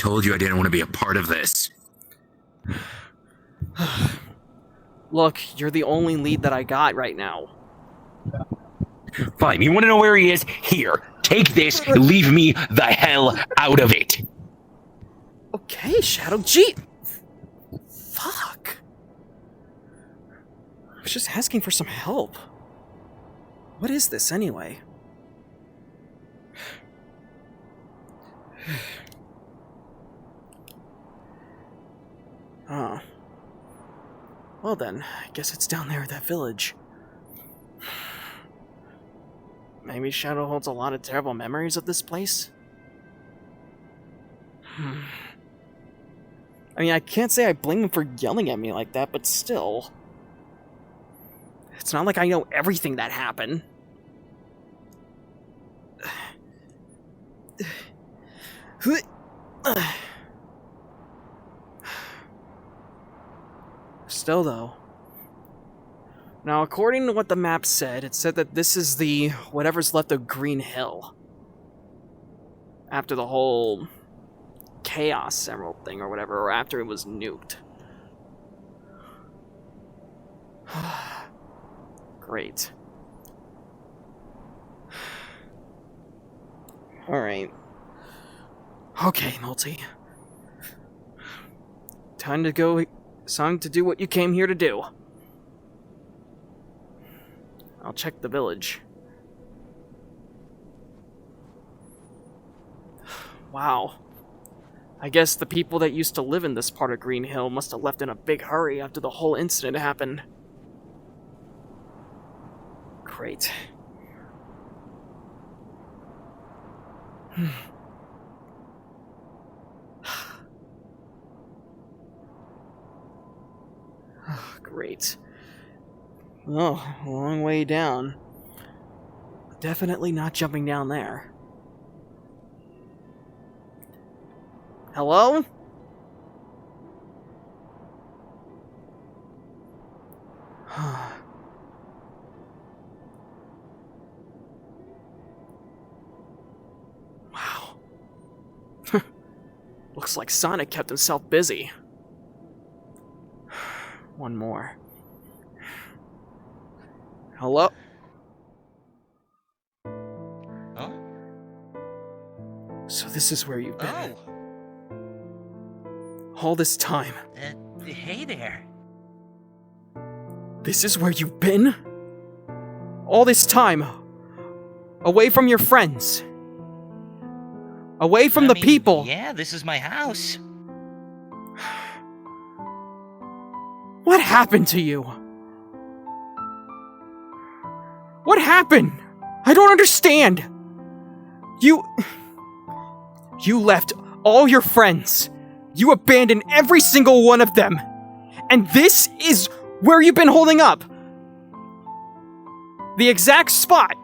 told you I didn't want to be a part of this. Look, you're the only lead that I got right now. Fine, you want to know where he is? Here, take this, leave me the hell out of it. Okay, Shadow. Gee! Fuck. I was just asking for some help. What is this, anyway? Oh. Well then, I guess it's down there at that village. Maybe Shadow holds a lot of terrible memories of this place? I mean, I can't say I blame him for yelling at me like that, but still. It's not like I know everything that happened. Still, though. Now, according to what the map said, it said that this is the whatever's left of Green Hill. After the whole Chaos Emerald thing or whatever, or after it was nuked. Great. Alright. Okay, Multi. Time to go. Time to do what you came here to do. I'll check the village. Wow. I guess the people that used to live in this part of Green Hill must have left in a big hurry after the whole incident happened. Great. Great. Oh, a long way down. Definitely not jumping down there. Hello? Wow. Looks like Sonic kept himself busy. One more. Hello? Huh? So this is where you've been. Oh. All this time. Hey there. This is where you've been? All this time. Away from your friends. Away from the people. Yeah, this is my house. What happened to you? What happened? I don't understand. You left all your friends. You abandoned every single one of them. And this is where you've been holding up. The exact spot.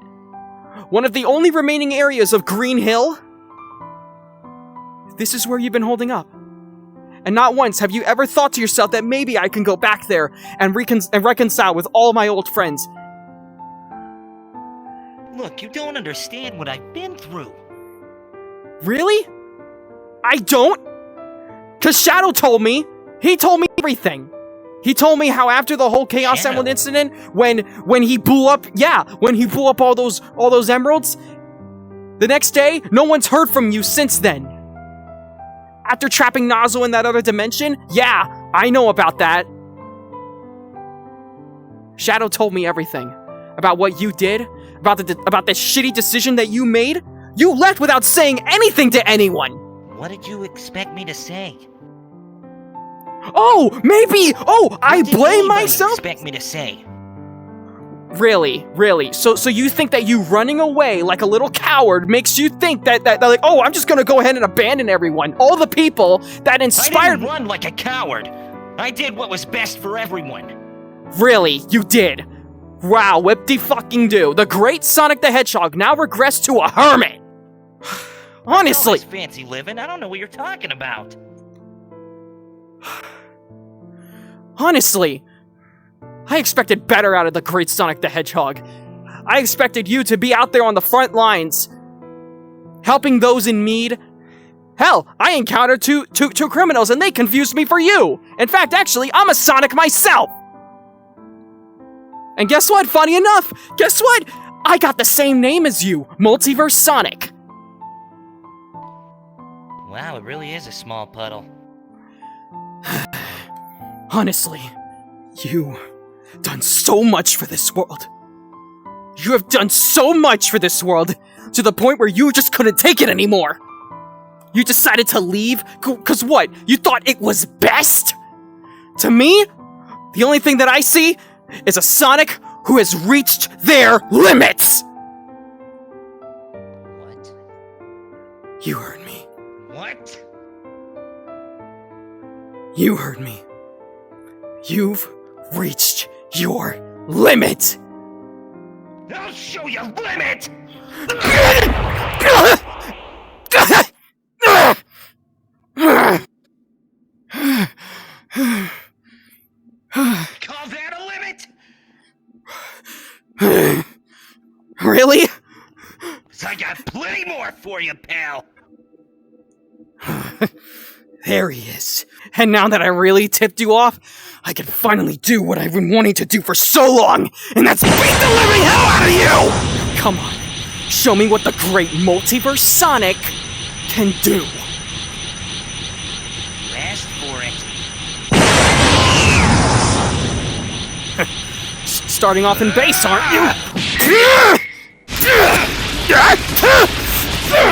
One of the only remaining areas of Green Hill. This is where you've been holding up. And not once have you ever thought to yourself that maybe I can go back there and reconcile with all my old friends. Look, you don't understand what I've been through. Really? I don't? 'Cause Shadow told me. He told me everything. He told me how after the whole Chaos Shadow. Emerald incident, when he blew up, when he blew up all those emeralds, the next day, no one's heard from you since then. After trapping Nozzle in that other dimension, I know about that. Shadow told me everything. About what you did, about the shitty decision that you made. You left without saying anything to anyone! What did you expect me to say? Oh, maybe! Oh, I blame What myself? did you expect me to say? Really? So you think that you running away like a little coward makes you think that like, oh, I'm just gonna go ahead and abandon everyone. All the people that inspired- I didn't run like a coward. I did what was best for everyone. Really, you did. Wow, whip-de-fucking-do. The great Sonic the Hedgehog now regressed to a hermit. Honestly. All this fancy living, I don't know what you're talking about. Honestly, I expected better out of the great Sonic the Hedgehog. I expected you to be out there on the front lines, helping those in need, Hell, I encountered two criminals and they confused me for you! In fact, actually, I'm a Sonic myself! And guess what? Funny enough, guess what? I got the same name as you, Multiverse Sonic. Wow, it really is a small puddle. Honestly, you've done so much for this world. You have done so much for this world, to the point where you just couldn't take it anymore. You decided to leave, cause what? You thought it was best? To me, the only thing that I see is a Sonic who has reached their limits! What? You heard me. What? You heard me. You've reached your limit! I'll show you limit! Call that a limit? Really? I got plenty more for you, pal. There he is. And now that I really tipped you off, I can finally do what I've been wanting to do for so long, and that's beat the living hell out of you! Come on, show me what the great Multiverse Sonic can do. You asked for it. Starting off in base, aren't you?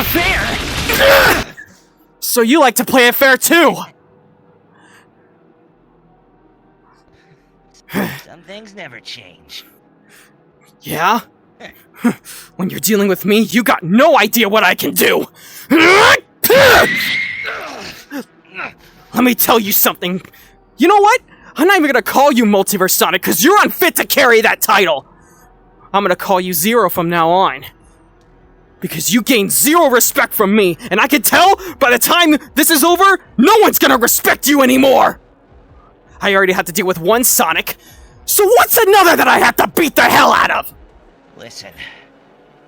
Fair! So you like to play it fair too? Some things never change. Yeah? When you're dealing with me, you got no idea what I can do! Let me tell you something. You know what? I'm not even gonna call you Multiverse Sonic, because you're unfit to carry that title! I'm gonna call you Zero from now on. Because you gained zero respect from me, and I can tell by the time this is over, no one's gonna respect you anymore! I already had to deal with one Sonic, so what's another that I have to beat the hell out of? Listen,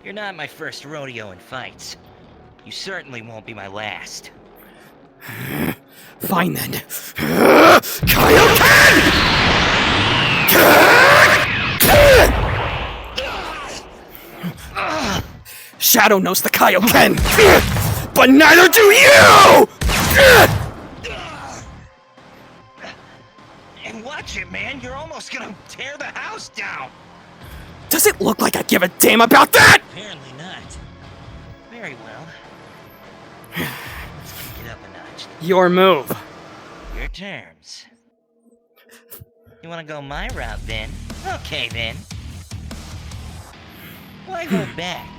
you're not my first rodeo in fights. You certainly won't be my last. Fine then. Kaioken! Shadow knows the Kaioken, but neither do you! And watch it, man. You're almost gonna tear the house down. Does it look like I give a damn about that? Apparently not. Very well. Let's kick it up a notch. Your move. Your terms. You wanna go my route then? Okay then. Why hold back?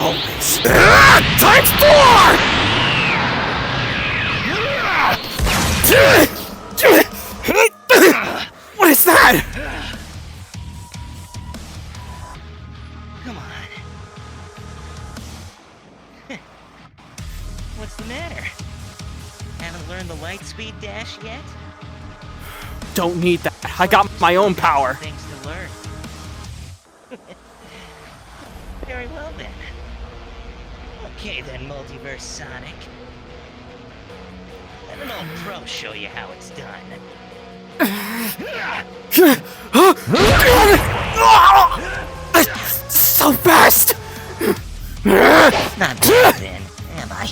Always. Times 4! What is that? Come on. What's the matter? Haven't learned the light speed dash yet? Don't need that. I got my own power. Things to learn. Very well then. Okay then, Multiverse Sonic. Let an old pro show you how it's done. So fast! Not bad then, am I?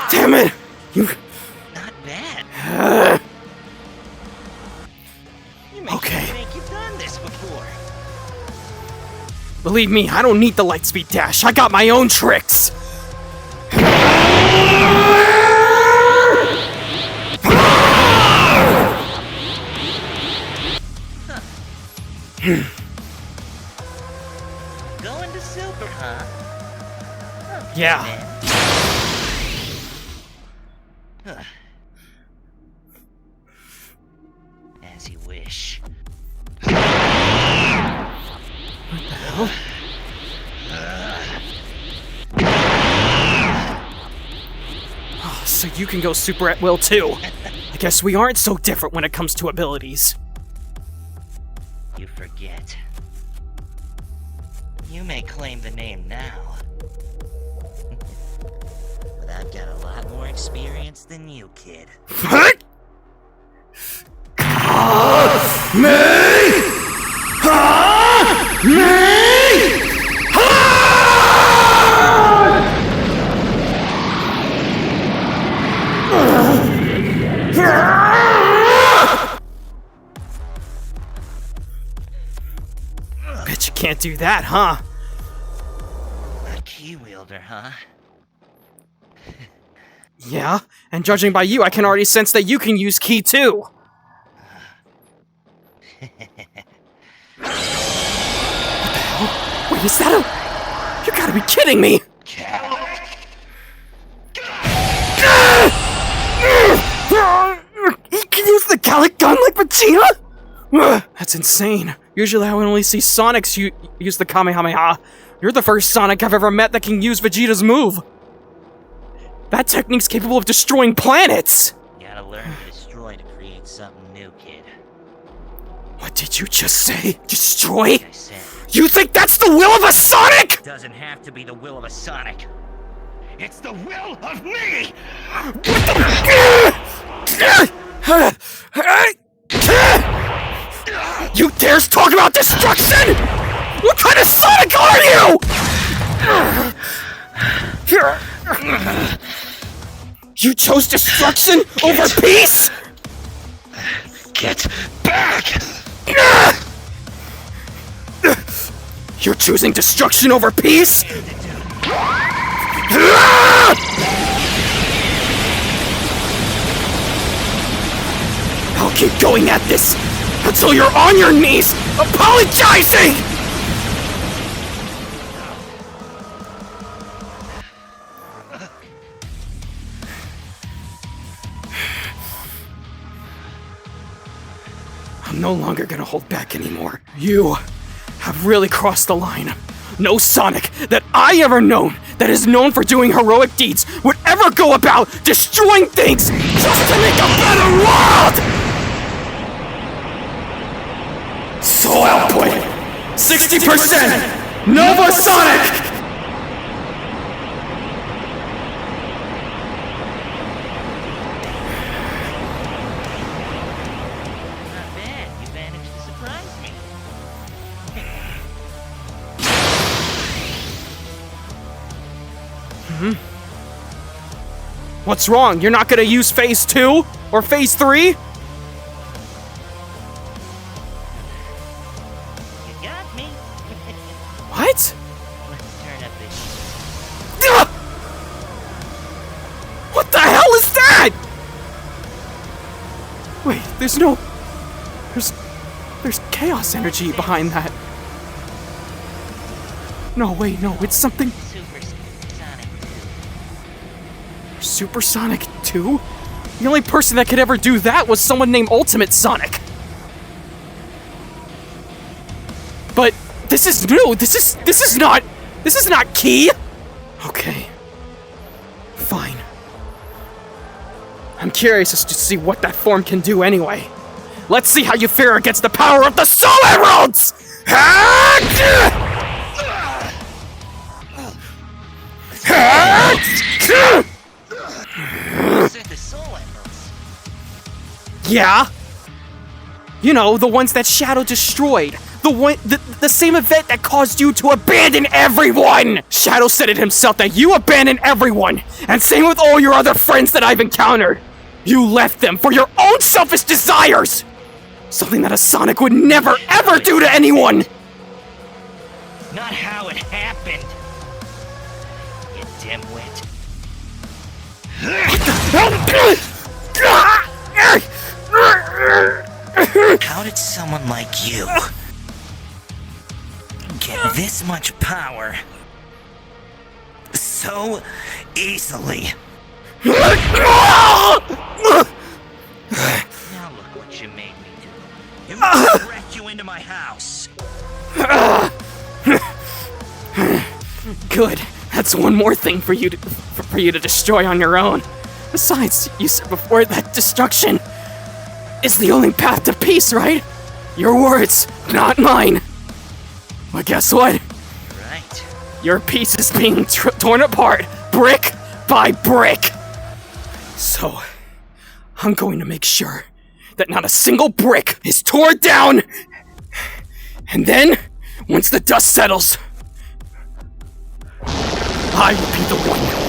Damn it! You... Not bad. You make Okay. me think you've done this before. Believe me, I don't need the lightspeed dash. I got my own tricks. Going to Super, huh? Okay, Yeah. then. fancy wish. What the hell? Oh, so you can go super at will too. I guess we aren't so different when it comes to abilities. You forget. You may claim the name now. But I've got a lot more experience than you, kid. What? Bet you can't do that, huh? A key wielder, huh? Yeah, and judging by you, I can already sense that you can use key too. What the hell? Wait, is that a... You gotta be kidding me! He can use the Gallic gun like Vegeta? That's insane. Usually I would only see Sonics use the Kamehameha. You're the first Sonic I've ever met that can use Vegeta's move. That technique's capable of destroying planets! You gotta learn to destroy to create something new, kid. What did you just say? Destroy? Like I said, You think that's the will of a Sonic?! it doesn't have to be the will of a Sonic. It's the will of me! You dare talk about destruction?! What kind of Sonic are you?! You chose destruction over peace?! Get back! You're choosing destruction over peace?! I'll keep going at this until you're on your knees apologizing! I'm no longer gonna hold back anymore. You have really crossed the line. No Sonic that I ever known that is known for doing heroic deeds would ever go about destroying things just to make a better world! Soul output 60%! Nova Sonic! Not bad. You managed to surprise me. What's wrong? You're not gonna use Phase 2? Or Phase 3? You got me. What? Let's turn up this. Ugh! What the hell is that? Wait, there's no... There's chaos energy behind that. No, wait, no, it's something... Super Sonic 2. Super Sonic 2? The only person that could ever do that was someone named Ultimate Sonic. But this is new. This is not key. Okay. Fine. I'm curious as to see what that form can do anyway. Let's see how you fare against the power of the Soul Emeralds! You said the Soul Emeralds. Yeah? You know, the ones that Shadow destroyed. The same event that caused you to abandon everyone! Shadow said it himself that you abandoned everyone, and same with all your other friends that I've encountered. You left them for your own selfish desires! Something that a Sonic would never ever do to anyone! Not how it happened. You dimwit. How did someone like you get this much power so easily? Now look what you made me do. It might wreck you into my house. Good. That's one more thing for you to destroy on your own. Besides, you said before that destruction is the only path to peace, right? Your words, not mine. Well, guess what? Right. Your peace is being torn apart, brick by brick. So, I'm going to make sure that not a single brick is torn down. And then, once the dust settles, I will be the one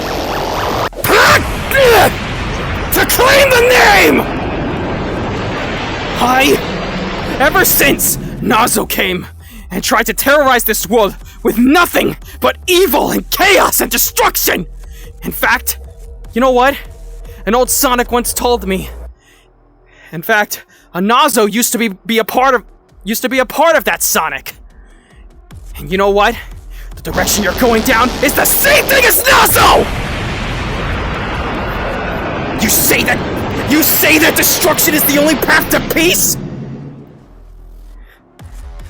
to claim the name! Ever since Nazo came and tried to terrorize this world with nothing but evil and chaos and destruction! In fact, you know what? An old Sonic once told me. In fact, a Nazo used to be a part of that Sonic. And you know what? The direction you're going down is the same thing as Nazo! You say that destruction is the only path to peace?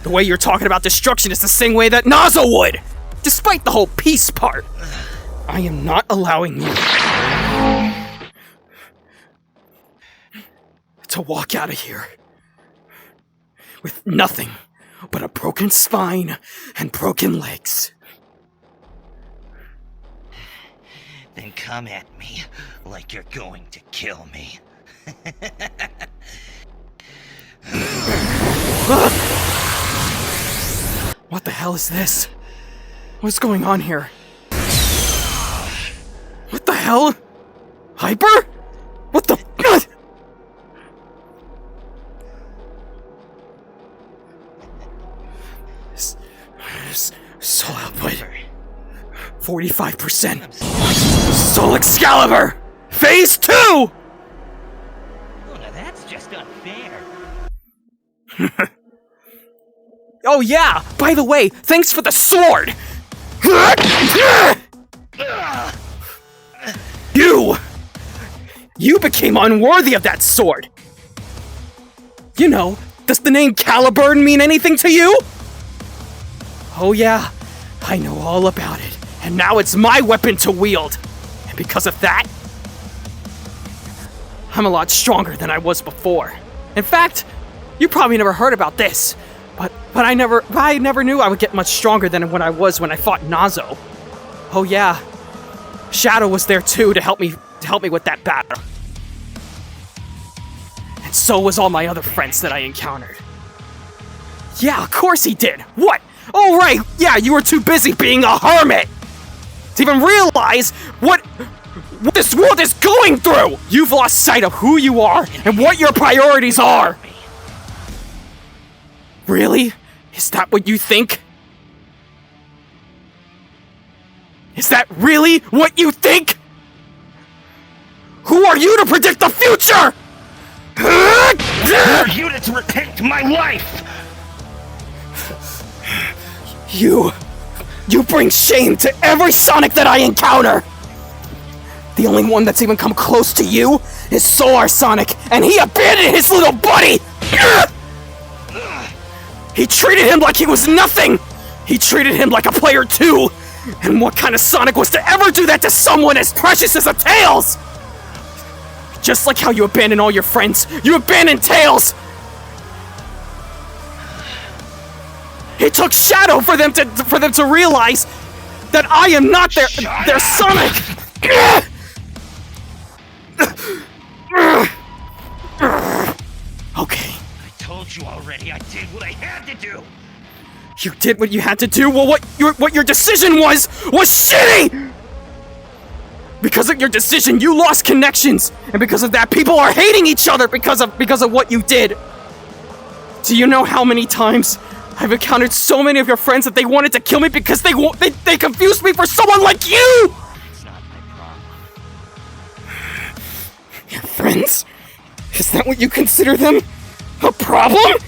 The way you're talking about destruction is the same way that Nazo would! Despite the whole peace part. I am not allowing you to walk out of here with nothing but a broken spine and broken legs. Then come at me like you're going to kill me. What the hell is this? What's going on here? What the hell? Hyper? What the... Soul output 45%. Soul Excalibur Phase 2! Oh, now that's just unfair. Oh yeah, by the way, thanks for the sword! You became unworthy of that sword! You know, does the name Caliburn mean anything to you? Oh yeah, I know all about it, and now it's my weapon to wield. And because of that, I'm a lot stronger than I was before. In fact, you probably never heard about this, but I never knew I would get much stronger than when I fought Nazo. Oh yeah, Shadow was there too to help me with that battle. And so was all my other friends that I encountered. Yeah, of course he did. What? Oh right, yeah, you were too busy being a hermit to even realize what this world is going through! You've lost sight of who you are and what your priorities are! Really? Is that what you think? Is that really what you think? Who are you to predict the future? Who are you to protect my life? You bring shame to every Sonic that I encounter! The only one that's even come close to you is Solar Sonic, and he abandoned his little buddy! He treated him like he was nothing! He treated him like a player too! And what kind of Sonic was to ever do that to someone as precious as a Tails? Just like how you abandon all your friends, you abandon Tails! It took Shadow for them to realize that I am not their Sonic! Okay. I told you already, I did what I had to do! You did what you had to do? Well, what your decision was shitty! Because of your decision, you lost connections! And because of that, people are hating each other because of what you did! Do you know how many times I've encountered so many of your friends that they wanted to kill me because they confused me for someone like you! It's not my problem. Your friends? Is that what you consider them? A problem?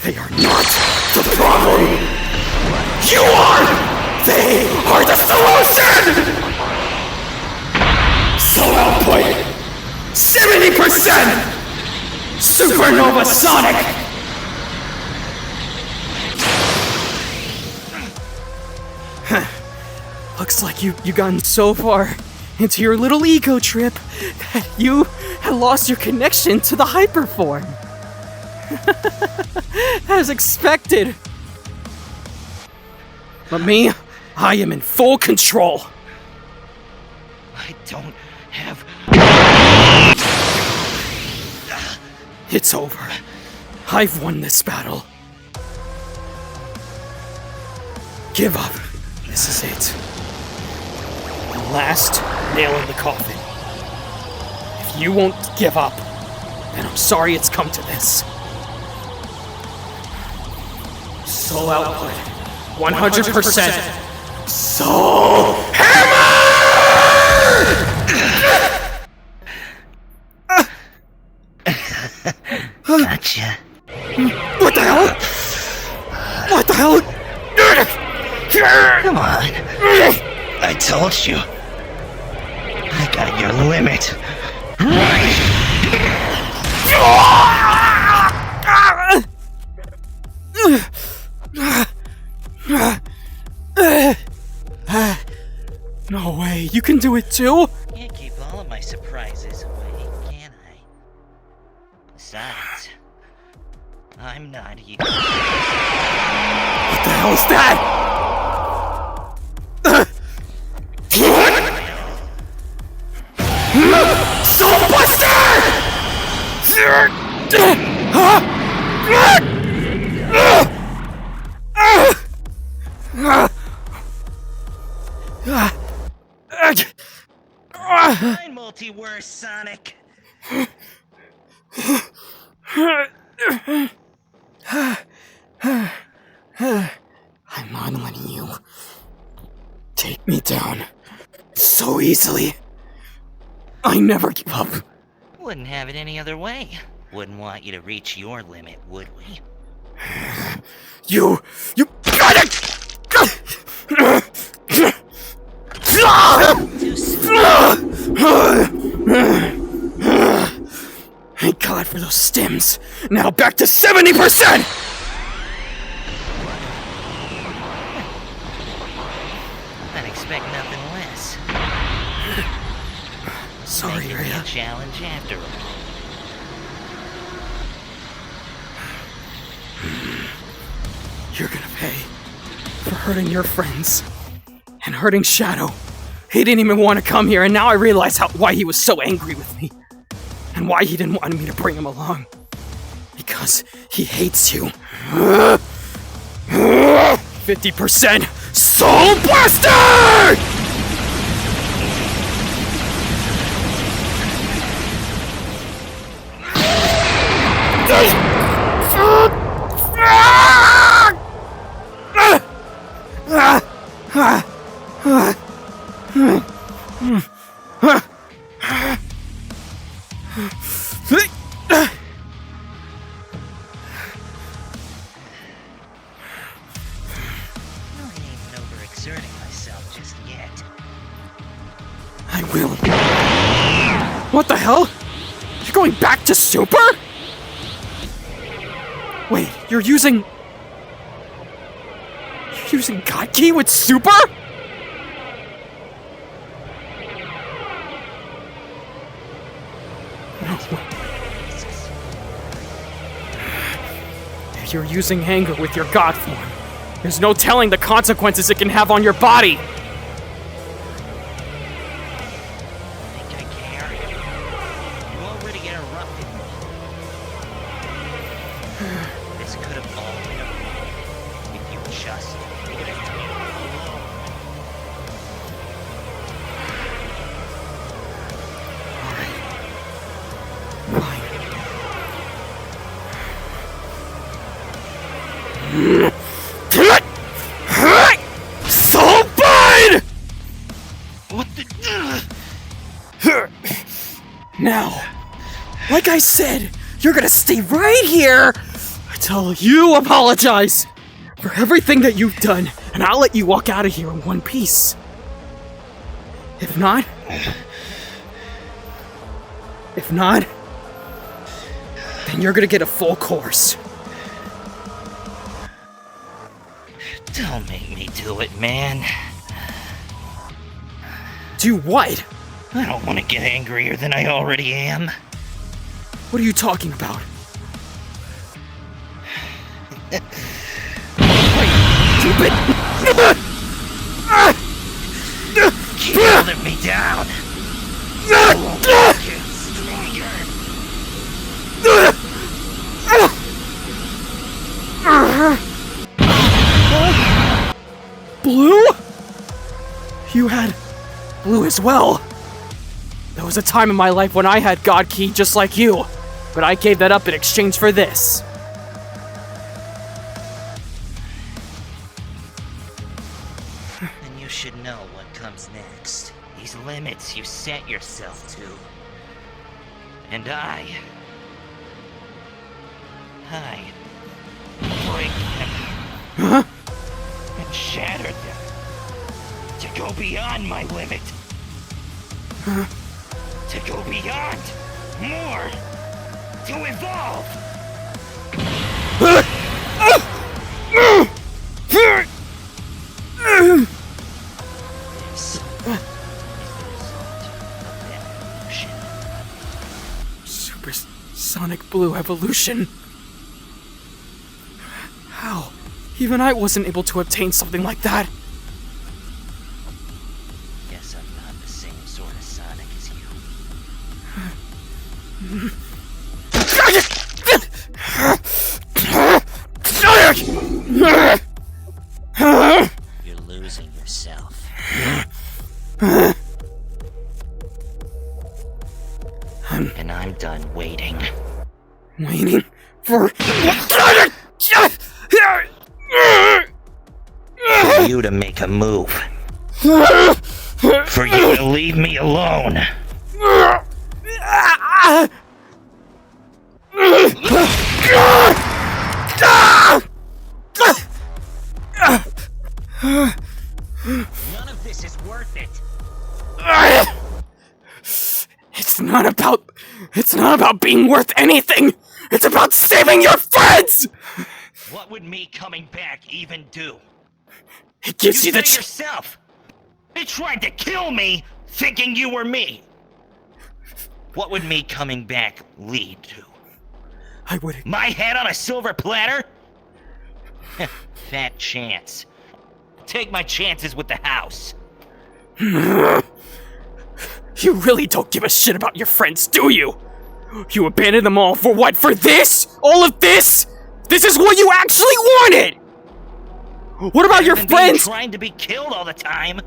They are not the problem! You are! They are the solution! Soul output 70%! Supernova Sonic! Looks like you gotten so far into your little ego trip that you had lost your connection to the hyperform. As expected. But me, I am in full control. I don't have... It's over. I've won this battle. Give up. This is it. The last nail in the coffin. If you won't give up, then I'm sorry it's come to this. Soul output, 100%. Soul Hammer! Gotcha. What the hell? What the hell? Come on. I told you. I got your limit. No way, you can do it too? Can't keep all of my surprises away, can I? Besides, I'm not here. What the hell is that? Soul Buster! Fine, Multiverse Sonic. I'm not letting you take me down so easily. I never give up. Wouldn't have it any other way. Wouldn't want you to reach your limit, would we? You got it! Too soon. Thank God for those stims. Now back to 70%! I'd expect nothing less. Sorry, Making me a Rhea. challenge after all. You're gonna pay for hurting your friends and hurting Shadow. He didn't even want to come here, and now I realize why he was so angry with me. And why he didn't want me to bring him along. Because he hates you. 50% Soul Blaster! Overexerting myself just yet. I will. What the hell? You're going back to Super? Wait, you're using God Key with Super? No. If you're using anger with your God form, there's no telling the consequences it can have on your body. Think I care? You already interrupted me. This could have all been avoided if you just would have told me alone. Fine. Soul Bind! What the? Now, like I said, you're gonna stay right here until you apologize for everything that you've done, and I'll let you walk out of here in one piece. If not, Then you're gonna get a full course. Don't make me do it, man. Do what? I don't want to get angrier than I already am. What are you talking about? Stupid! Keep holding me down. Get stronger. Blue? You had blue as well. There was a time in my life when I had God Key just like you, but I gave that up in exchange for this. And you should know what comes next. These limits you set yourself to. And I break them. Huh? And shatter them. To go beyond my limit. To go beyond. More. To evolve. This is the result of evolution. Super Sonic Blue evolution. How? Even I wasn't able to obtain something like that. Guess I'm not the same sort of Sonic as you. You're losing yourself. And I'm done waiting. Waiting for For you to make a move. For you to leave me alone. None of this is worth it. It's not about being worth anything. It's about saving your friends. What would me coming back even do? It gives you the say yourself. They tried to kill me, thinking you were me. What would me coming back lead to? I would. My head on a silver platter? Fat chance. Take my chances with the house. You really don't give a shit about your friends, do you? You abandoned them all for what? For this? All of this? This is what you actually wanted! What about your friends? Trying to be killed all the time.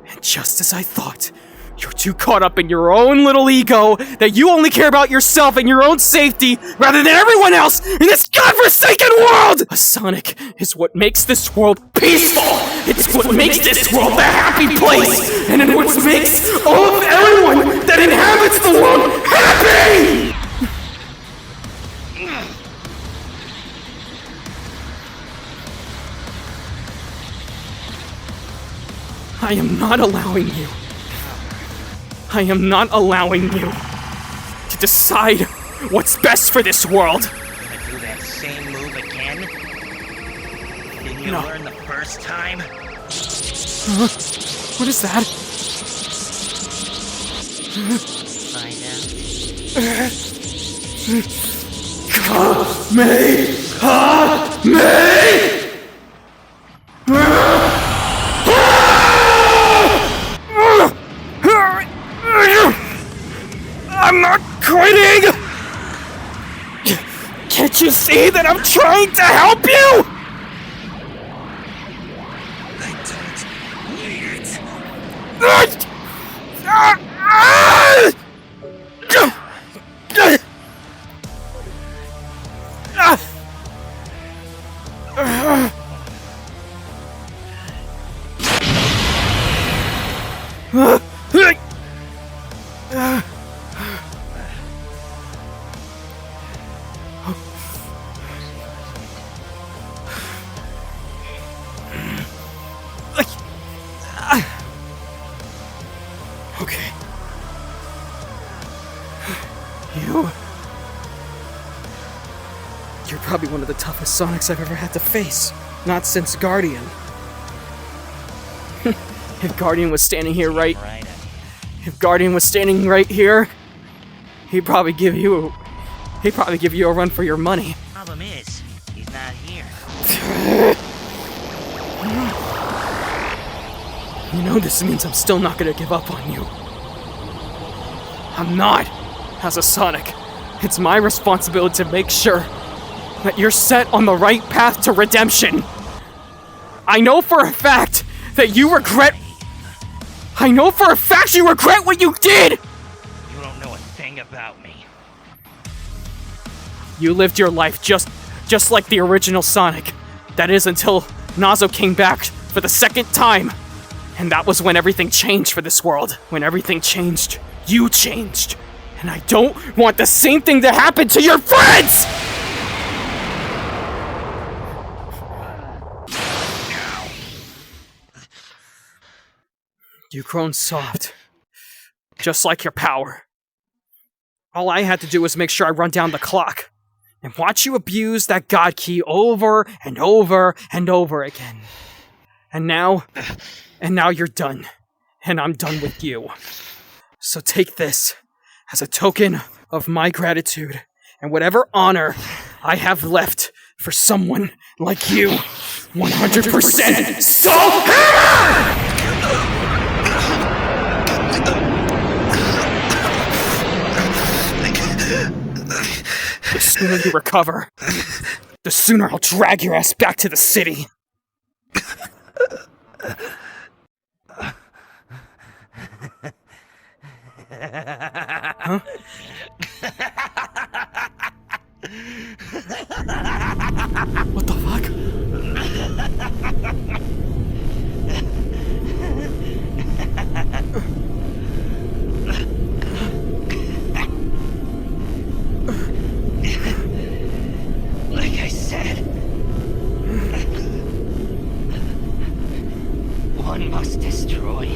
And just as I thought, you're too caught up in your own little ego that you only care about yourself and your own safety rather than everyone else in this godforsaken world! A Sonic is what makes this world peaceful! It's what makes this world a happy place! And it's what makes all of everyone that inhabits the world happy! I am not allowing you. I am not allowing you to decide what's best for this world. Gonna do that same move again? Didn't you learn the first time? What is that? Find I'm not quitting! Can't you see that I'm trying to help you? I don't need it. probably one of the toughest Sonics I've ever had to face. Not since Guardian. If Guardian was standing here If Guardian was standing right here, he'd probably give you a run for your money. Problem is, he's not here. You know this means I'm still not gonna give up on you. I'm not. As a Sonic, it's my responsibility to make sure that you're set on the right path to redemption. I know for a fact that you regret... I know for a fact you regret what you did! You don't know a thing about me. You lived your life just like the original Sonic. That is until Nazo came back for the second time. And that was when everything changed for this world. When everything changed, you changed. And I don't want the same thing to happen to your friends! You've grown soft. Just like your power. All I had to do was make sure I run down the clock. And watch you abuse that God Key over and over and over again. And now you're done. And I'm done with you. So take this as a token of my gratitude and whatever honor I have left for someone like you. 100% Soul Hammer! The sooner you recover, the sooner I'll drag your ass back to the city. Huh? What the fuck? Like I said, one must destroy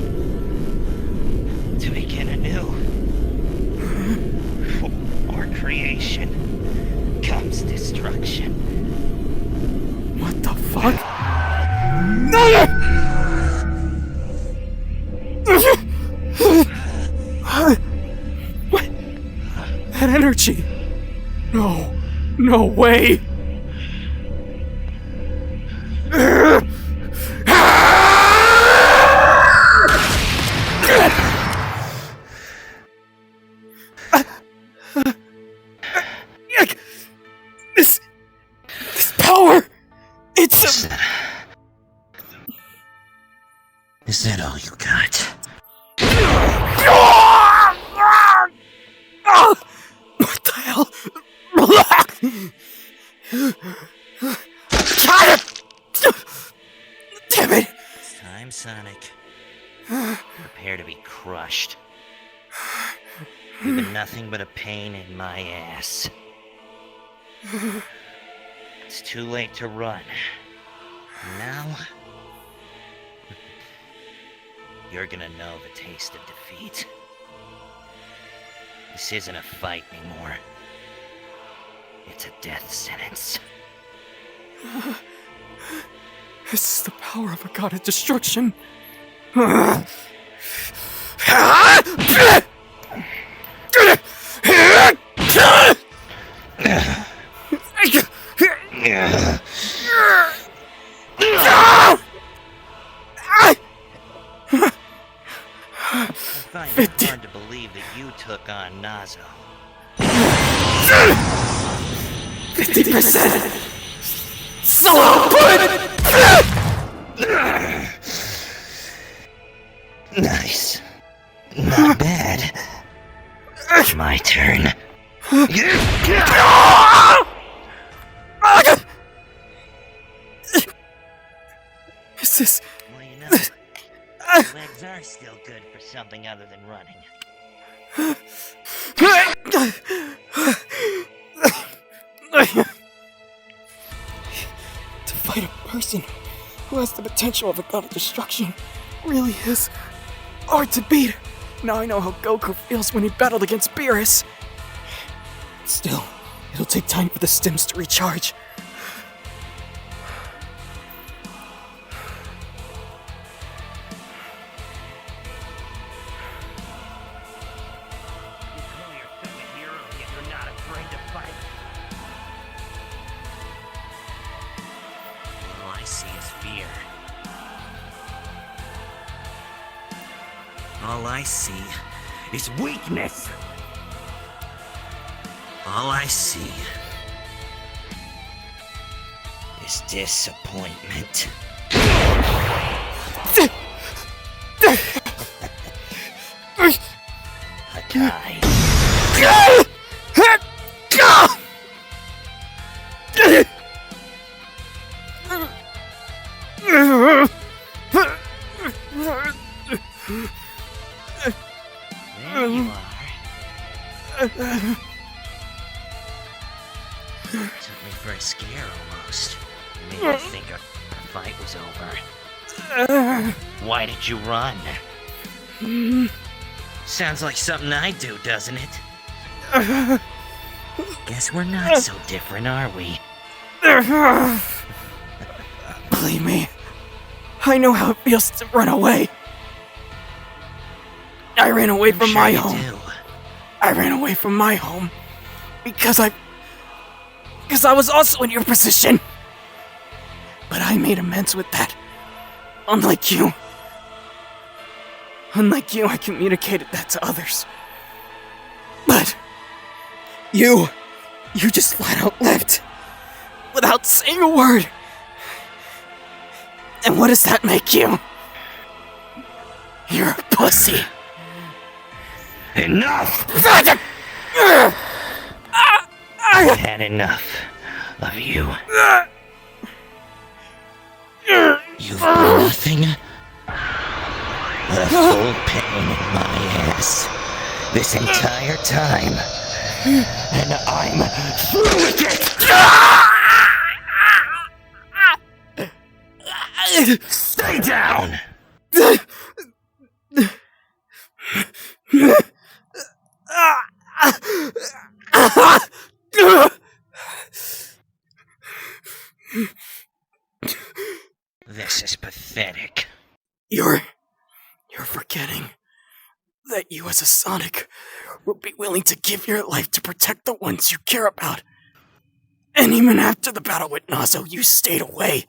to begin anew. For creation comes destruction. What the fuck? What? That energy? No way! This power! It's Is that all you got? What the hell? Damn it! It's time, Sonic. Prepare to be crushed. You've been nothing but a pain in my ass. It's too late to run. Now, you're gonna know the taste of defeat. This isn't a fight anymore. It's a death sentence. This is the power of a god of destruction. I find it hard to believe that you took on Nazo. 50%! Slow put! Nice. Not bad. My turn. Is this... Well, you know, legs are still good for something other than running. To fight a person who has the potential of a god of destruction really is hard to beat. Now I know how Goku feels when he battled against Beerus. Still, it'll take time for the stims to recharge. I see is fear. All I see is weakness. All I see is disappointment. Hakai. There you are. Took me for a scare almost. Made me think our fight was over. Why did you run? Sounds like something I do, doesn't it? Guess we're not so different, are we? Believe me, I know how it feels to run away. I ran away from my home. I ran away from my home because I was also in your position. But I made amends with that. Unlike you, I communicated that to others. But you just flat out left without saying a word. And what does that make you? You're a pussy. Enough! I've had enough of you. You've been nothing but a full pain in my ass this entire time. And I'm through with it! Stay down! This is pathetic. You're forgetting that you as a Sonic will be willing to give your life to protect the ones you care about. And even after the battle with Nazo, you stayed away,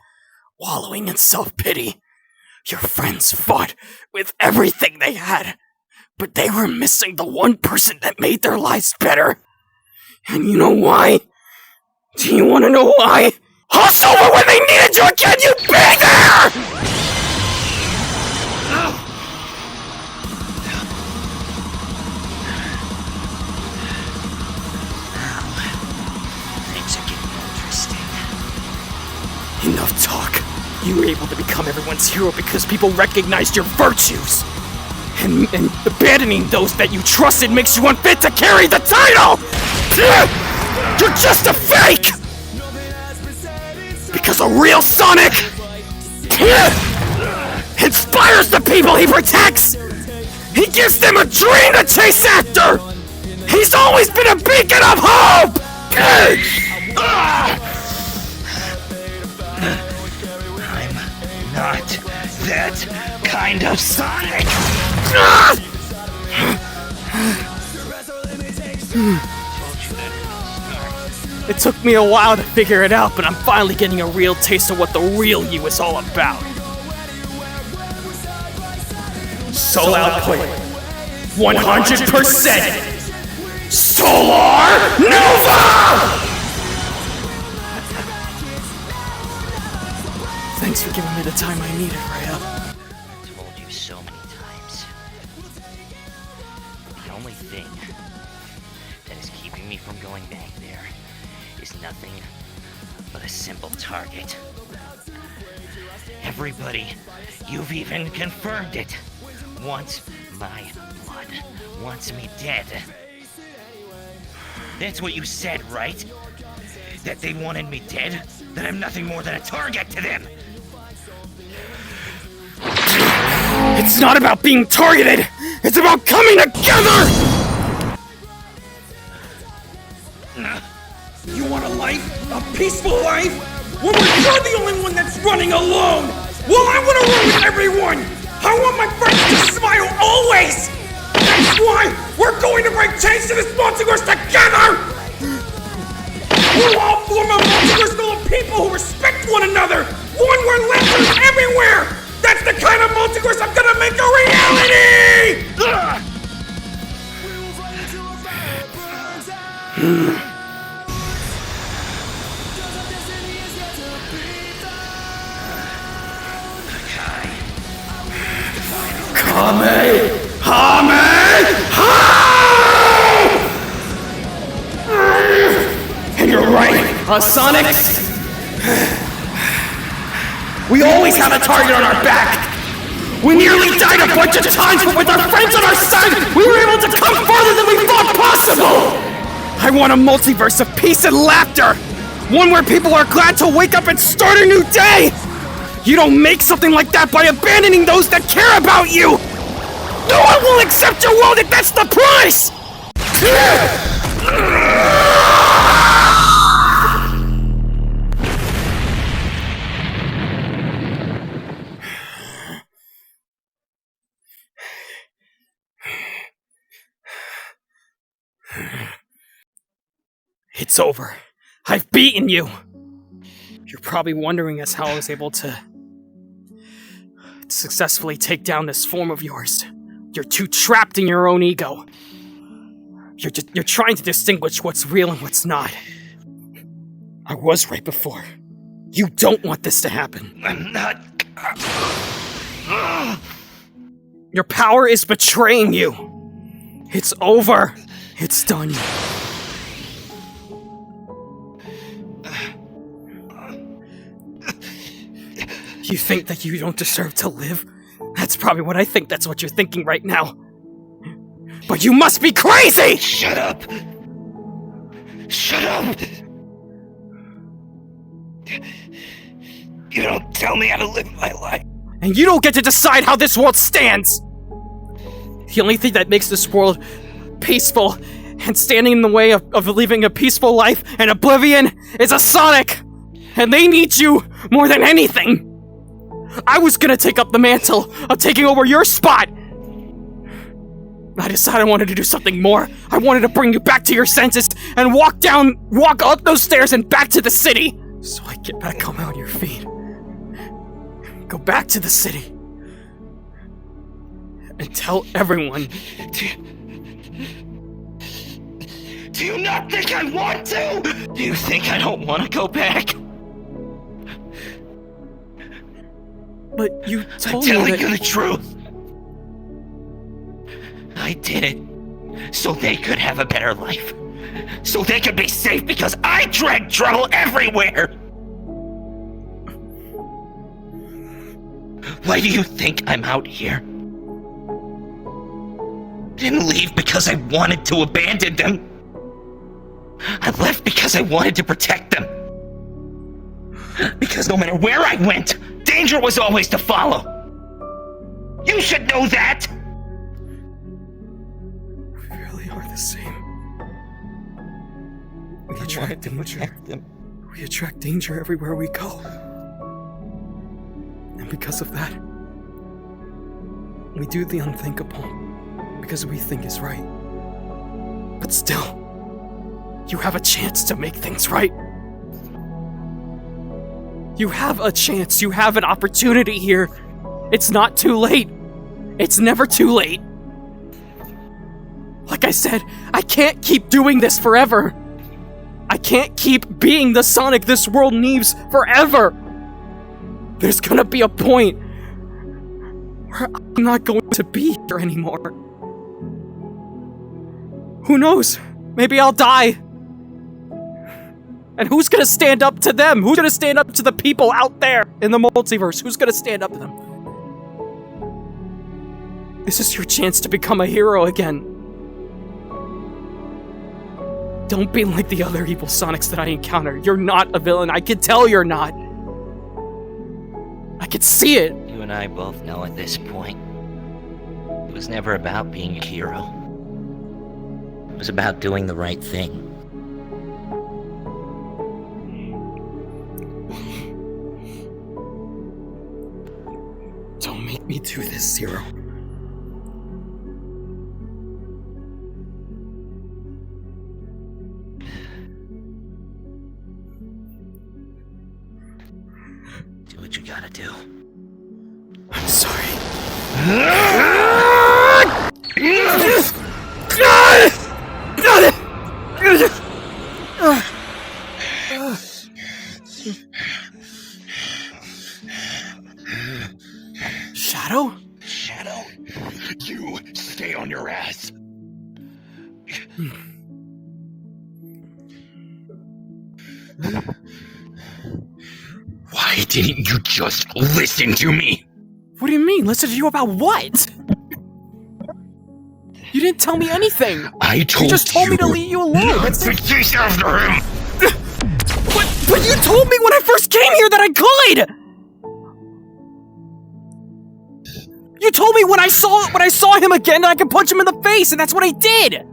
wallowing in self-pity. Your friends fought with everything they had, but they were missing the one person that made their lives better. And you know why? Do you want to know why? Hustle over when they needed you again, you be there! Things are getting interesting. Enough talk. You were able to become everyone's hero because people recognized your virtues. And abandoning those that you trusted makes you unfit to carry the title! You're just a fake! Because a real Sonic inspires the people he protects! He gives them a dream to chase after! He's always been a beacon of hope! I'm not that kind of Sonic! It took me a while to figure it out, but I'm finally getting a real taste of what the real you is all about. Soul output, 100%! Solar Nova! Thanks for giving me the time I needed, Rhea. I told you so many times. The only thing that is keeping me from going back there is nothing but a simple target. Everybody, you've even confirmed it, wants my blood, wants me dead. That's what you said, right? That they wanted me dead? That I'm nothing more than a target to them? It's not about being targeted! It's about coming together! You want a life? A peaceful life? Well, you're the only one that's running alone! Well, I want to run with everyone! I want my friends to smile always! That's why we're going to bring change to this multiverse together! We'll all form a multiverse full of people who respect one another! One where are levers everywhere! That's the kind of multiverse I'm gonna make a reality! And you're right, Sonic. We always have a target on our back. We nearly died a bunch of times, but with our friends on our side, we were able to come farther than we thought possible. I want a multiverse of peace and laughter! One where people are glad to wake up and start a new day! You don't make something like that by abandoning those that care about you! No one will accept your world if that's the price! It's over. I've beaten you! You're probably wondering as how I was able to successfully take down this form of yours. You're too trapped in your own ego. You're trying to distinguish what's real and what's not. I was right before. You don't want this to happen. I'm not... Your power is betraying you. It's over. It's done. You think that you don't deserve to live? That's probably what I think. That's what you're thinking right now. But you must be crazy! Shut up! Shut up! You don't tell me how to live my life. And you don't get to decide how this world stands! The only thing that makes this world peaceful and standing in the way of living a peaceful life and oblivion is a Sonic! And they need you more than anything! I was gonna take up the mantle of taking over your spot! I decided I wanted to do something more. I wanted to bring you back to your senses and walk up those stairs and back to the city! So I get back up on your feet. Go back to the city. And tell everyone. Do you not think I want to? Do you think I don't want to go back? But you told I'm me telling that... you the truth. I did it so they could have a better life. So they could be safe because I dread trouble everywhere. Why do you think I'm out here? Didn't leave because I wanted to abandon them. I left because I wanted to protect them. Because no matter where I went, danger was always to follow. You should know that! We really are the same. We attract danger. We attract danger everywhere we go. And because of that, we do the unthinkable because we think is right. But still, you have a chance to make things right. You have a chance. You have an opportunity here. It's not too late. It's never too late. Like I said, I can't keep doing this forever. I can't keep being the Sonic this world needs forever. There's gonna be a point where I'm not going to be here anymore. Who knows? Maybe I'll die. And who's gonna stand up to them? Who's gonna stand up to the people out there in the multiverse? Who's gonna stand up to them? This is your chance to become a hero again. Don't be like the other evil Sonics that I encounter. You're not a villain. I can tell you're not. I can see it. You and I both know at this point, it was never about being a hero. It was about doing the right thing. Don't make me do this, Zero. Do what you gotta do. I'm sorry. Shadow? Shadow, you stay on your ass. Why didn't you just listen to me? What do you mean? Listen to you about what? You didn't tell me anything. I told you. You just told me to leave you alone. Not to chase after him. But you told me when I first came here that I could. You told me when I saw him again that I could punch him in the face, and that's what I did.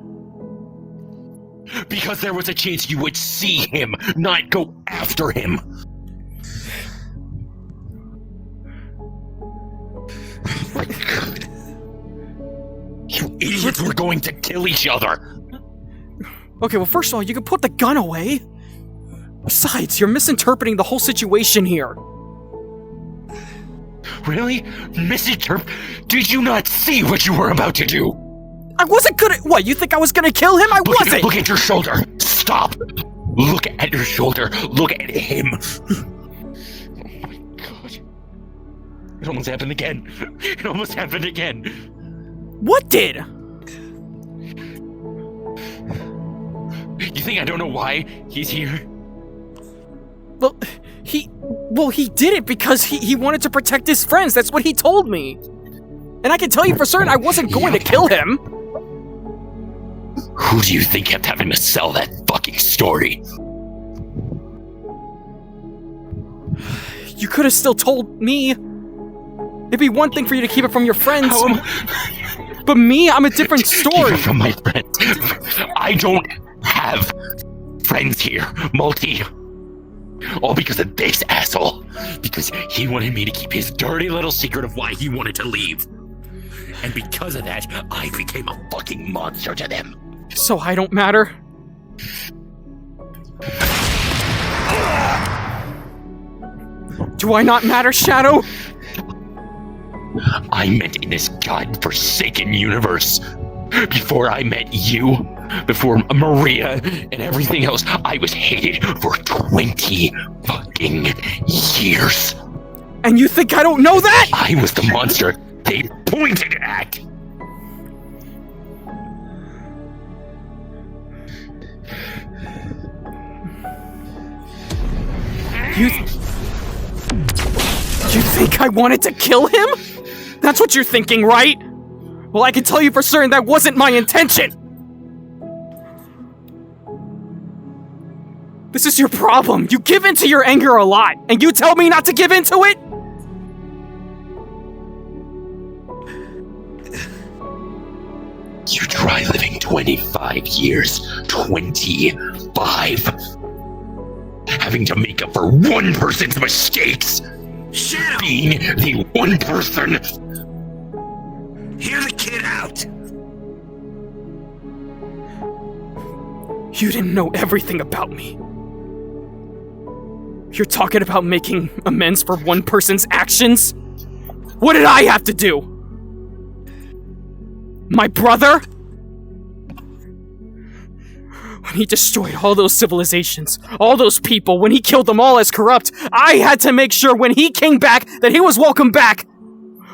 Because there was a chance you would see him, not go after him. My God. You idiots were going to kill each other. Okay, well, first of all, you can put the gun away. Besides, you're misinterpreting the whole situation here. Really? Did you not see what you were about to do? I wasn't gonna— What, you think I was gonna kill him? I wasn't! Look at your shoulder! Stop! Look at your shoulder! Look at him! Oh my God. It almost happened again. It almost happened again. What did? You think I don't know why he's here? Well, he did it because he wanted to protect his friends. That's what he told me. And I can tell you for certain I wasn't going to kill him. Who do you think kept having to sell that fucking story? You could have still told me. It'd be one thing for you to keep it from your friends. But me, I'm a different story. Keep it from my friends. I don't have friends here, Multi. All because of this asshole. Because he wanted me to keep his dirty little secret of why he wanted to leave. And because of that, I became a fucking monster to them. So I don't matter? Do I not matter, Shadow? I meant in this godforsaken universe. Before I met you, before Maria and everything else, I was hated for 20 fucking years. And you think I don't know that? I was the monster they pointed at. You think I wanted to kill him? That's what you're thinking, right? Well, I can tell you for certain that wasn't my intention! This is your problem. You give in to your anger a lot, and you tell me not to give in to it? You try living 25 years. 25. Having to make up for one person's mistakes. Shadow! Being the one person. Hear the kid out! You didn't know everything about me. You're talking about making amends for one person's actions? What did I have to do? My brother? When he destroyed all those civilizations, all those people, when he killed them all as corrupt, I had to make sure when he came back that he was welcome back.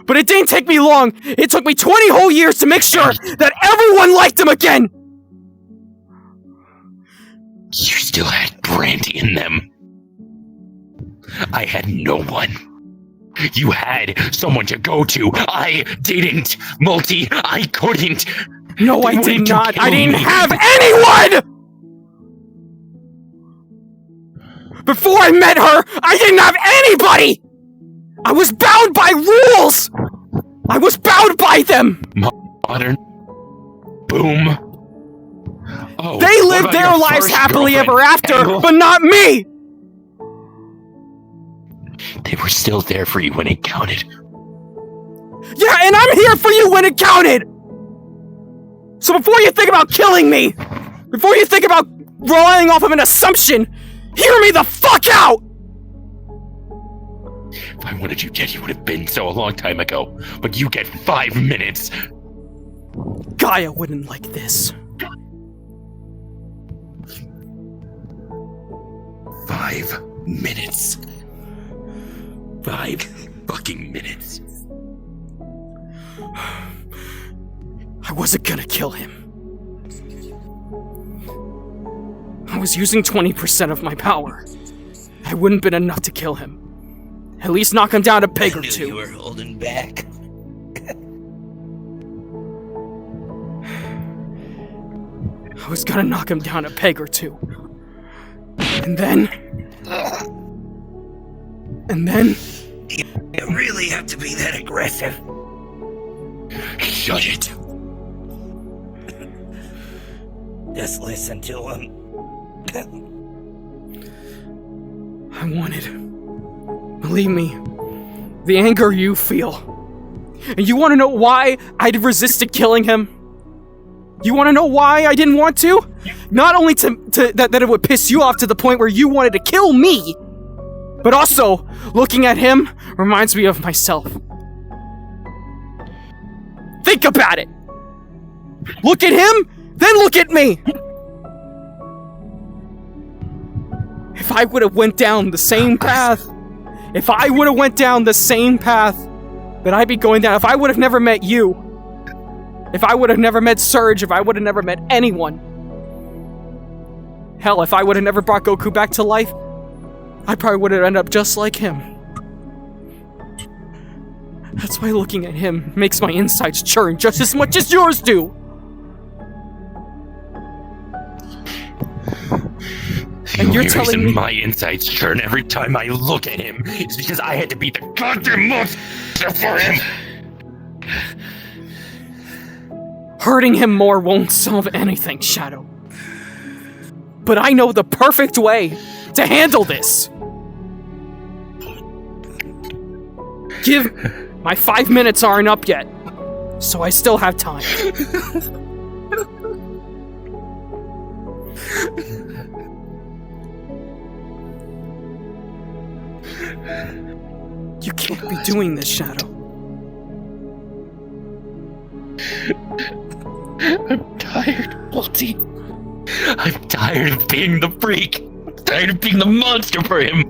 But it didn't take me long. It took me 20 whole years to make sure that everyone liked him again. You still had Brandy in them. I had no one. You had someone to go to. I didn't. Multi, I couldn't. No, I did not. I didn't have anyone! Before I met her, I didn't have anybody! I was bound by rules! I was bound by them! Modern. Boom. Oh, they lived their lives happily ever after, but not me! They were still there for you when it counted. Yeah, and I'm here for you when it counted! So before you think about killing me, before you think about relying off of an assumption, hear me the fuck out! If I wanted you dead, you would have been so a long time ago. But you get 5 minutes. Gaia wouldn't like this. 5 minutes. 5 fucking minutes. I wasn't gonna kill him. I was using 20% of my power. It wouldn't have been enough to kill him. At least knock him down a peg or You two. were holding back. I was gonna knock him down a peg or two. And then... You really have to be that aggressive. Shut it. Just listen to him. I wanted... Believe me, the anger you feel. And you want to know why I resisted killing him? You want to know why I didn't want to? Not only that it would piss you off to the point where you wanted to kill me, but also, looking at him reminds me of myself. Think about it! Look at him, then look at me! If I would have went down the same path, if I would have went down the same path that I'd be going down, if I would have never met you, if I would have never met Surge, if I would have never met anyone, hell, if I would have never brought Goku back to life, I probably would have ended up just like him. That's why looking at him makes my insides churn just as much as yours do. And you're telling me my insides churn every time I look at him is because I had to beat the goddamn monster for him. hurting him more won't solve anything, Shadow. But I know the perfect way to handle this. My 5 minutes aren't up yet, so I still have time. You can't be doing this, Shadow. I'm tired, Multi. I'm tired of being the freak. I'm tired of being the monster for him.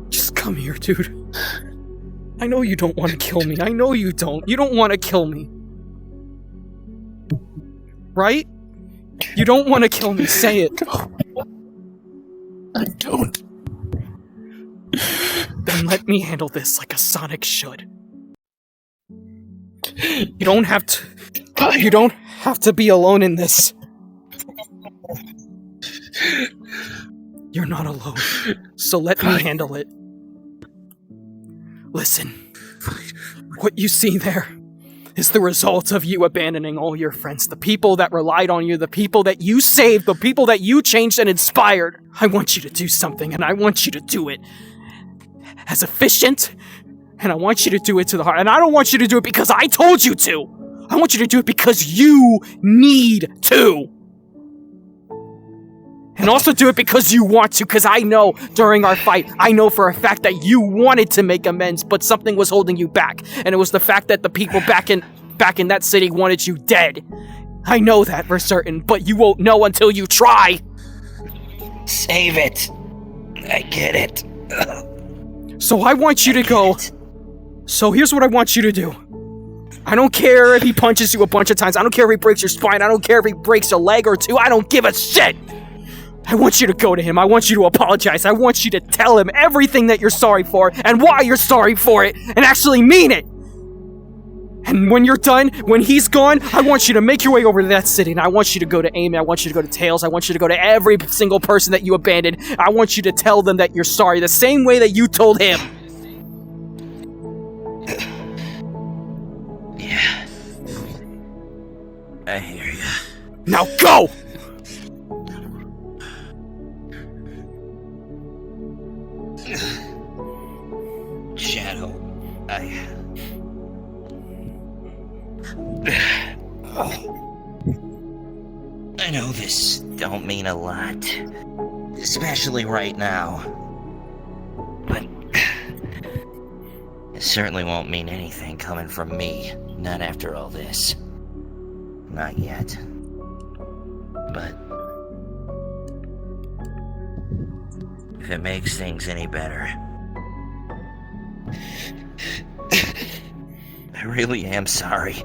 Just come here, dude. I know you don't want to kill me. I know you don't. You don't want to kill me. Right? You don't want to kill me. Say it. I don't. Then let me handle this like a Sonic should. You don't have to... You don't have to be alone in this. You're not alone. So let me handle it. Listen. What you see there is the result of you abandoning all your friends, the people that relied on you, the people that you saved, the people that you changed and inspired. I want you to do something, and I want you to do it as efficient, and I want you to do it to the heart. And I don't want you to do it because I told you to. I want you to do it because you need to. And also do it because you want to, because I know during our fight, I know for a fact that you wanted to make amends, but something was holding you back. And it was the fact that the people back in that city wanted you dead. I know that for certain, but you won't know until you try. Save it. I get it. So I want you to go. So here's what I want you to do. I don't care if he punches you a bunch of times. I don't care if he breaks your spine. I don't care if he breaks a leg or two. I don't give a shit. I want you to go to him. I want you to apologize. I want you to tell him everything that you're sorry for and why you're sorry for it and actually mean it. And when you're done, when he's gone, I want you to make your way over to that city, and I want you to go to Amy. I want you to go to Tails. I want you to go to every single person that you abandoned. I want you to tell them that you're sorry the same way that you told him. Yeah. I hear you. Now go! Shadow, I know this don't mean a lot, especially right now, but certainly won't mean anything coming from me. Not after all this. Not yet. But if it makes things any better, I really am sorry.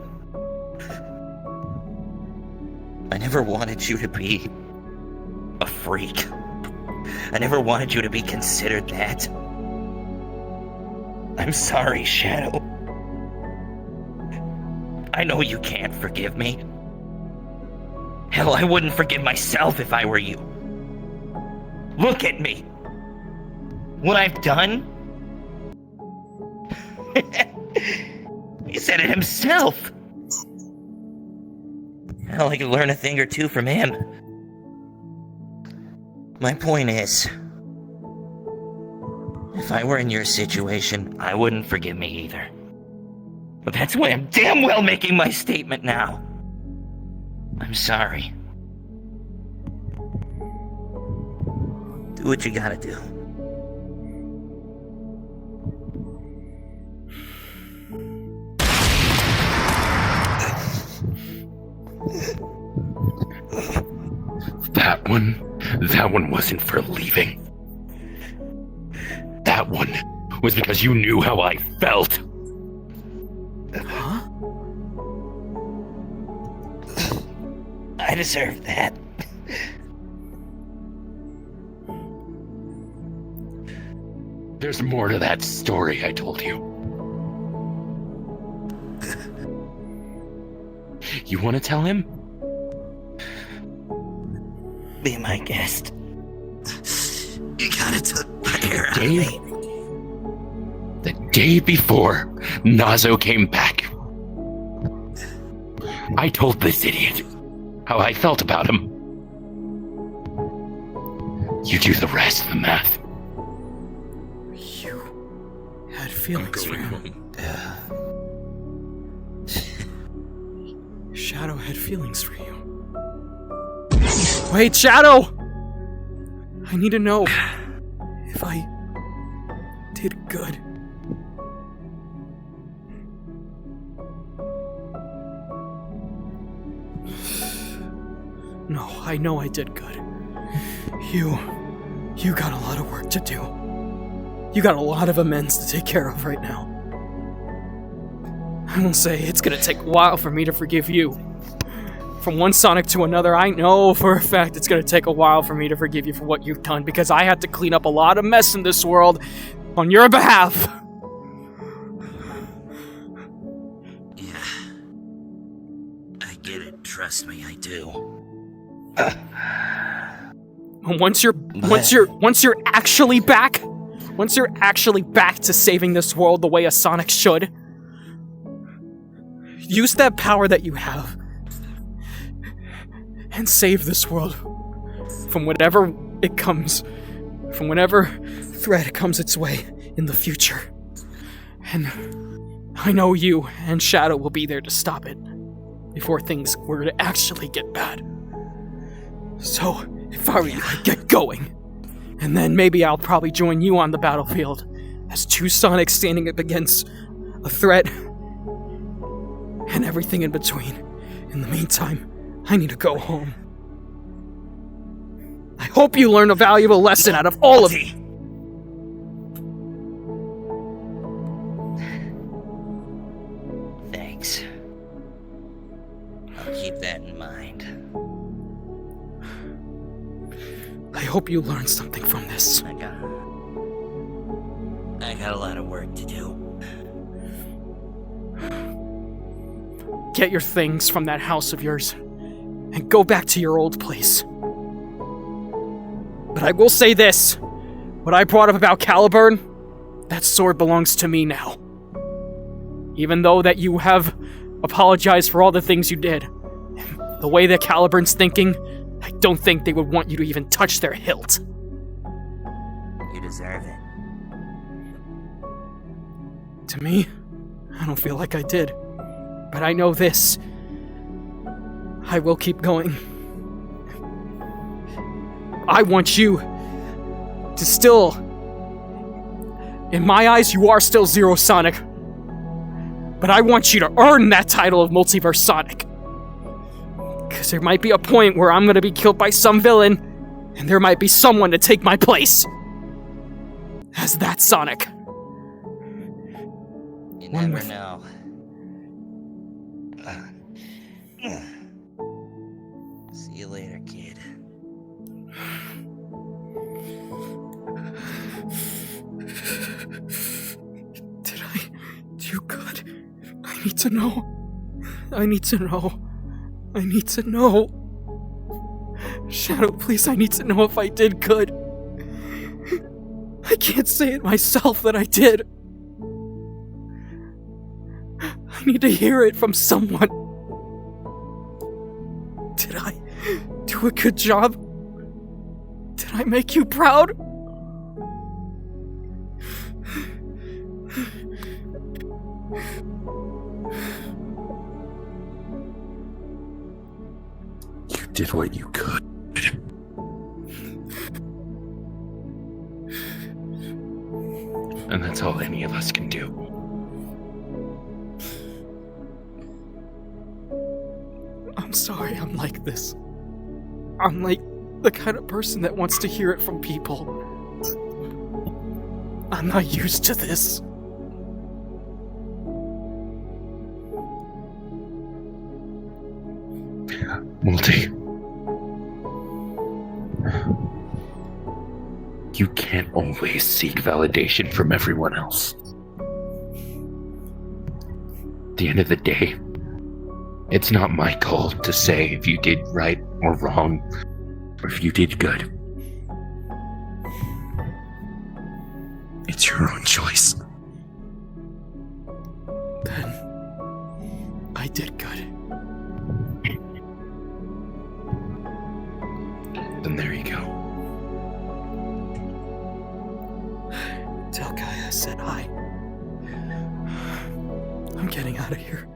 I never wanted you to be a freak. I never wanted you to be considered that. I'm sorry, Shadow. I know you can't forgive me. Hell, I wouldn't forgive myself if I were you. Look at me. What I've done? He said it himself. Hell, I could learn a thing or two from him. My point is, if I were in your situation, I wouldn't forgive me either. But that's why I'm damn well making my statement now. I'm sorry. Do what you gotta do. That one wasn't for leaving. That one was because you knew how I felt. Huh? I deserve that. There's more to that story I told you. You want to tell him? Be my guest. You gotta took my air out of me. The day before Nazo came back, I told this idiot how I felt about him. You do the rest of the math. You had feelings for him. Shadow had feelings for you. Wait, Shadow! I need to know if I did good. No, I know I did good. You got a lot of work to do. You got a lot of amends to take care of right now. I will say it's gonna take a while for me to forgive you. From one Sonic to another, I know for a fact it's gonna take a while for me to forgive you for what you've done, because I had to clean up a lot of mess in this world on your behalf. Yeah. I get it, trust me, I do. Once you're actually back to saving this world the way a Sonic should, use that power that you have and save this world from whatever threat comes its way in the future. And I know you and Shadow will be there to stop it before things were to actually get bad. So, if I were you, I'd get going. And then maybe I'll probably join you on the battlefield as two Sonics standing up against a threat and everything in between. In the meantime, I need to go home. I hope you learn a valuable lesson out of all of you. Thanks. I'll keep that in mind. I hope you learned something from this. I got a lot of work to do. Get your things from that house of yours and go back to your old place. But I will say this. What I brought up about Caliburn, that sword belongs to me now. Even though that you have apologized for all the things you did, the way that Caliburn's thinking, I don't think they would want you to even touch their hilt. You deserve it. To me, I don't feel like I did. But I know this. I will keep going. I want you to still... In my eyes, you are still Zero Sonic. But I want you to earn that title of Multiverse Sonic. Because there might be a point where I'm gonna be killed by some villain, and there might be someone to take my place. As that Sonic. You never know. See you later, kid. Did I do good? I need to know. I need to know. I need to know. Shadow, please, I need to know if I did good. I can't say it myself that I did. I need to hear it from someone. Did I do a good job? Did I make you proud? You did what you could. And that's all any of us can do. I'm sorry I'm like this. I'm like the kind of person that wants to hear it from people. I'm not used to this. Multi. You can't always seek validation from everyone else. At the end of the day, it's not my call to say if you did right or wrong, or if you did good. It's your own choice. Then I did good. Then there you go. Tell Kai I said hi. I'm getting out of here.